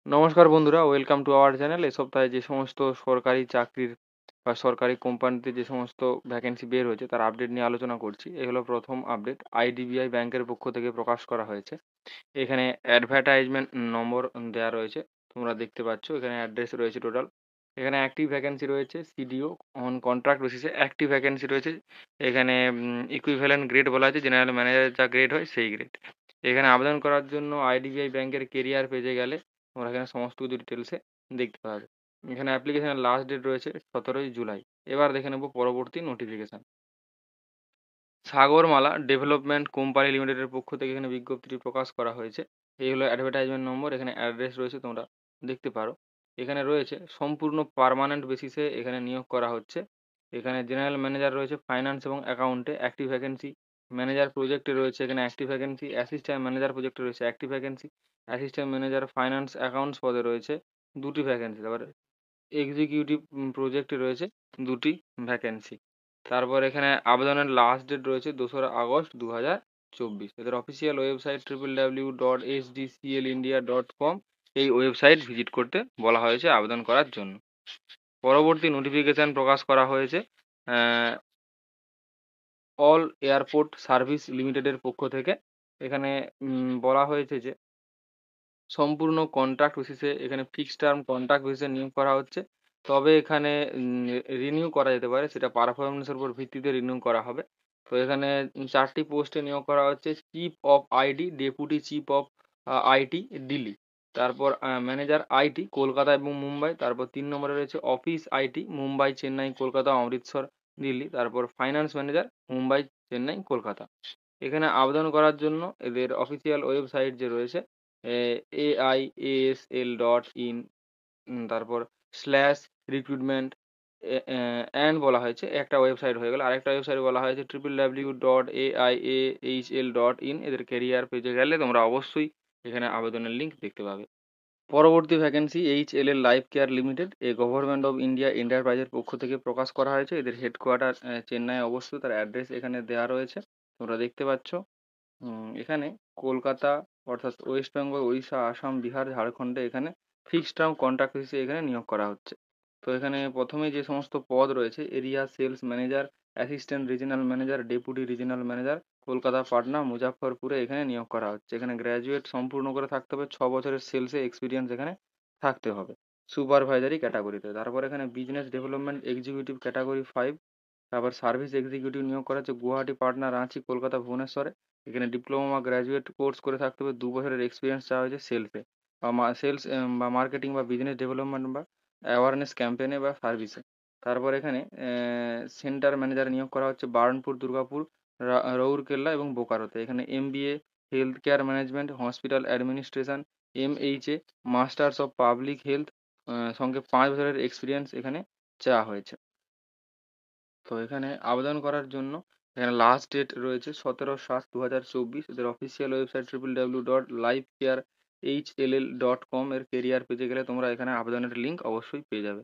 নমস্কার বন্ধুরা, welcome to our channel. এ সপ্তাহে যে সমস্ত সরকারি চাকরির বা সরকারি কোম্পানিতে যে সমস্ত ভ্যাকেন্সি বের হয়েছে তার আপডেট নিয়ে আলোচনা করছি। এই হলো প্রথম আপডেট, আইডিবিআই ব্যাংকের পক্ষ থেকে প্রকাশ করা হয়েছে। এখানে অ্যাডভার্টাইজমেন্ট নম্বর দেওয়া রয়েছে, তোমরা দেখতে পাচ্ছ। এখানে অ্যাড্রেস রয়েছে টোটাল। এখানে অ্যাক্টিভ ভ্যাকেন্সি রয়েছে সিডিও অন কন্ট্রাক্ট বেসিসে অ্যাক্টিভ ভ্যাকেন্সি রয়েছে। এখানে ইকুইভ্যালেন্ট গ্রেড বলা আছে, জেনারেল ম্যানেজারের যা গ্রেড হয় সেই গ্রেড। এখানে আবেদন করার জন্য আইডিবিআই ব্যাংকের কেরিয়ার পেজে গেলে তোমরা এখানে সমস্ত কিছু ডিটেলসে দেখতে পাবে। এখানে অ্যাপ্লিকেশনের লাস্ট ডেট রয়েছে 17ই জুলাই। এবার দেখে নেব পরবর্তী নোটিফিকেশান। সাগরমালা ডেভেলপমেন্ট কোম্পানি লিমিটেডের পক্ষ থেকে এখানে বিজ্ঞপ্তিটি প্রকাশ করা হয়েছে। এই হলো অ্যাডভার্টাইজমেন্ট নম্বর, এখানে অ্যাড্রেস রয়েছে, তোমরা দেখতে পারো। এখানে রয়েছে সম্পূর্ণ পার্মানেন্ট বেসিসে এখানে নিয়োগ করা হচ্ছে। এখানে জেনারেল ম্যানেজার রয়েছে ফাইন্যান্স এবং অ্যাকাউন্টে অ্যাক্টিভ ভ্যাকেন্সি। ম্যানেজার প্রজেক্টে রয়েছে এখানে অ্যাক্টিভ ভ্যাকেন্সি। অ্যাসিস্ট্যান্ট ম্যানেজার প্রজেক্টে রয়েছে active vacancy. Assistant manager finance accounts পদে রয়েছে দুটি ভ্যাকেন্সি। তারপরে এক্সিকিউটিভ প্রজেক্টে রয়েছে দুটি ভ্যাকেন্সি। তারপর এখানে আবেদনের লাস্ট ডেট রয়েছে 2রা আগস্ট 2024। এদের অফিসিয়াল ওয়েবসাইট www.sdclindia.com, এই ওয়েবসাইট ভিজিট করতে বলা হয়েছে আবেদন করার জন্য। পরবর্তী নোটিফিকেশান প্রকাশ করা হয়েছে অল এয়ারপোর্ট সার্ভিস লিমিটেডের পক্ষ থেকে। এখানে বলা হয়েছে যে সম্পূর্ণ কন্ট্রাক্ট বেসিসে এখানে ফিক্সড টার্ম কন্ট্রাক্ট বেসিসে নিয়োগ করা হচ্ছে। তবে এখানে রিনিউ করা যেতে পারে, সেটা পারফরমেন্সের উপর ভিত্তিতে রিনিউ করা হবে। তো এখানে 4টি পোস্টে নিয়োগ করা হচ্ছে: chief of IT, deputy chief of IT Delhi, তারপর ম্যানেজার আইটি কলকাতা এবং মুম্বাই, তারপর 3 নম্বরে রয়েছে অফিস আইটি মুম্বাই, চেন্নাই, কলকাতা, অমৃতসর, দিল্লি, তারপর ফাইন্যান্স ম্যানেজার মুম্বাই, চেন্নাই, কলকাতা। এখানে আবেদন করার জন্য এদের অফিসিয়াল ওয়েবসাইট যে রয়েছে AIASL.in, তারপর স্ল্যাশ রিক্রুটমেন্ট অ্যান্ড বলা হয়েছে, একটা ওয়েবসাইট হয়ে গেল। আরেকটা ওয়েবসাইট বলা হয়েছে www.aiahl.in। এদের কেরিয়ার পেজে গেলে তোমরা অবশ্যই এখানে আবেদনের লিঙ্ক দেখতে পাবে। পরবর্তী vacancy HLL life care limited, a government of India এন্টারপ্রাইজের পক্ষ থেকে প্রকাশ করা হয়েছে। এদের হেডকোয়ার্টার চেন্নাই অবস্থিত, তার অ্যাড্রেস এখানে দেওয়া রয়েছে, তোমরা দেখতে পাচ্ছ। এখানে কলকাতা অর্থাৎ ওয়েস্ট বেঙ্গল, উড়িষ্যা, আসাম, বিহার, ঝাড়খণ্ডে এখানে ফিক্সড টার্ম কন্ট্রাক্ট হিসেবে এখানে নিয়োগ করা হচ্ছে। তো এখানে প্রথমে যে সমস্ত পদ রয়েছে area sales manager, assistant regional manager, deputy regional manager, Kolkata, Patna, মুজাফফরপুরে এখানে নিয়োগ করা হচ্ছে। এখানে গ্র্যাজুয়েট সম্পূর্ণ করে থাকতে হবে, 6 বছরের সেলসে এক্সপিরিয়েন্স এখানে থাকতে হবে সুপারভাইজারি ক্যাটাগরিতে। তারপর এখানে বিজনেস ডেভেলপমেন্ট এক্সিকিউটিভ ক্যাটাগরি 5। তারপর সার্ভিস এক্সিকিউটিভ নিয়োগ করা হচ্ছে গুয়াহাটি, পাটনা, রাঁচি, কলকাতা, ভুবনেশ্বরে। এখানে ডিপ্লোমা বা গ্র্যাজুয়েট কোর্স করে থাকতে হবে, 2 বছরের এক্সপিরিয়েন্স চাওয়া হয়েছে সেলসে বা সেলস বা মার্কেটিং বা বিজনেস ডেভেলপমেন্ট বা অ্যাওয়ারনেস ক্যাম্পেনে বা সার্ভিসে। তারপর এখানে সেন্টার ম্যানেজার নিয়োগ করা হচ্ছে বার্নপুর, দুর্গাপুর, রৌরকেল্লা এবং বোকারোতে। এখানে MBA health care management, hospital administration, MHA masters of public health, সঙ্গে 5 বছরের এক্সপিরিয়েন্স এখানে চাওয়া হয়েছে। তো এখানে আবেদন করার জন্য এখানে লাস্ট ডেট রয়েছে 17/7/2024। এদের অফিসিয়াল ওয়েবসাইট www.lifecarehl.com, এর কেরিয়ার পেজে গেলে তোমরা এখানে আবেদনের লিঙ্ক অবশ্যই পেয়ে যাবে।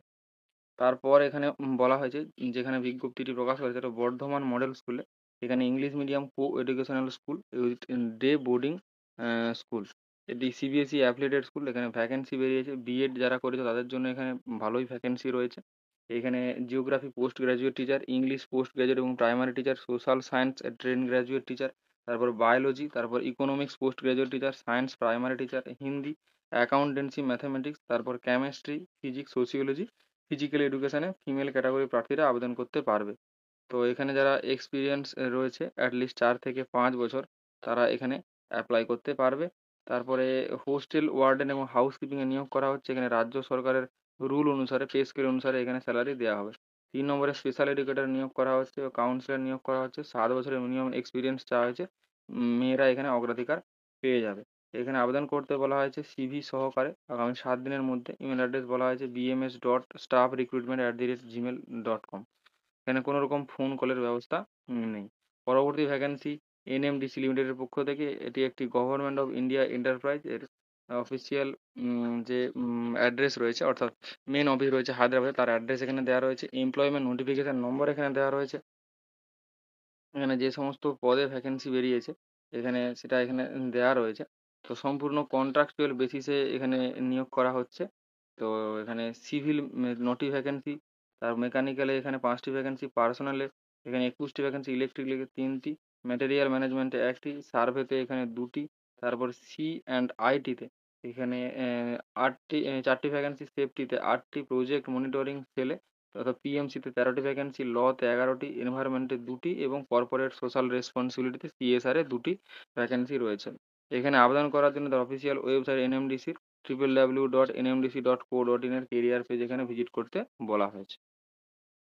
তারপর এখানে বলা হয়েছে, যেখানে বিজ্ঞপ্তিটি প্রকাশ করেছে সেটা বর্ধমান মডেল স্কুলে। এখানে English medium co educational school with day boarding school. এটি CBSE অ্যাফিলিয়েটেড স্কুল। এখানে ভ্যাকেন্সি বেরিয়েছে, বিএড যারা করেছে তাদের জন্য এখানে ভালোই ভ্যাকেন্সি রয়েছে। এখানে geography post graduate teacher, English post graduate এবং primary teacher, social science train graduate teacher, তারপর বায়োলজি, তারপর economics post graduate teacher, science primary teacher, Hindi, accountancy, mathematics, তারপর কেমিস্ট্রি, ফিজিক্স, সোসিওলজি, ফিজিক্যাল এডুকেশনে ফিমেল ক্যাটাগরি প্রার্থীরা আবেদন করতে পারবে। তো এখানে যারা এক্সপিরিয়েন্স রয়েছে অ্যাটলিস্ট 4 থেকে 5 বছর, তারা এখানে অ্যাপ্লাই করতে পারবে। তারপরে হোস্টেল ওয়ার্ডেন এবং হাউসকিপিংয়ে নিয়োগ করা হচ্ছে। এখানে রাজ্য সরকারের রুল অনুসারে পে স্কেল অনুসারে এখানে স্যালারি দেওয়া হবে। 3 নম্বরে স্পেশাল এডুকেটর নিয়োগ করা হচ্ছে ও কাউন্সিলর নিয়োগ করা হচ্ছে। 7 বছরের মিনিমাম এক্সপিরিয়েন্স চাওয়া হয়েছে। মেয়েরা এখানে অগ্রাধিকার পেয়ে যাবে। এখানে আবেদন করতে বলা হয়েছে সিভি সহকারে আগামী 7 দিনের মধ্যে। ইমেল অ্যাড্রেস বলা হয়েছে bms.staffrecruitment@gmail.com। এখানে কোনো রকম ফোন কলের ব্যবস্থা নেই। পরবর্তী ভ্যাকেন্সি NMDC লিমিটেডের পক্ষ থেকে। এটি একটি গভর্নমেন্ট অফ ইন্ডিয়া এন্টারপ্রাইজ। এর অফিসিয়াল যে অ্যাড্রেস রয়েছে অর্থাৎ মেন অফিস রয়েছে হায়দ্রাবাদে, তার অ্যাড্রেস এখানে দেওয়া রয়েছে। এমপ্লয়মেন্ট নোটিফিকেশন নম্বর এখানে দেওয়া রয়েছে। এখানে যে সমস্ত পদে ভ্যাকেন্সি বেরিয়েছে এখানে সেটা এখানে দেওয়া রয়েছে। তো সম্পূর্ণ কন্ট্রাকচুয়াল বেসিসে এখানে নিয়োগ করা হচ্ছে। তো এখানে সিভিল ৯টি ভ্যাকেন্সি, তার মেকানিক্যালে এখানে ৫টি ভ্যাকেন্সি, পার্সোনালে এখানে ২১টি ভ্যাকেন্সি, ইলেকট্রিক্যালে ৩টি, ম্যাটেরিয়াল ম্যানেজমেন্টে ১টি, সার্ভেতে এখানে ২টি, তারপর সি অ্যান্ড আইটিতে এখানে ৮টি ৪টি ভ্যাকেন্সি, সেফটিতে ৮টি, প্রজেক্ট মনিটরিং সেলে অর্থাৎ পিএমসিতে ১৩টি ভ্যাকেন্সি, লতে ১১টি, এনভায়রনমেন্টে ২টি এবং কর্পোরেট সোশ্যাল রেসপন্সিবিলিটিতে সিএসআর এ ২টি ভ্যাকেন্সি রয়েছে। এখানে আবেদন করার জন্য তার অফিসিয়াল ওয়েবসাইট এনএমডিসির www.nmdc.co.in এর কেরিয়ার পেজ এখানে ভিজিট করতে বলা হয়েছে।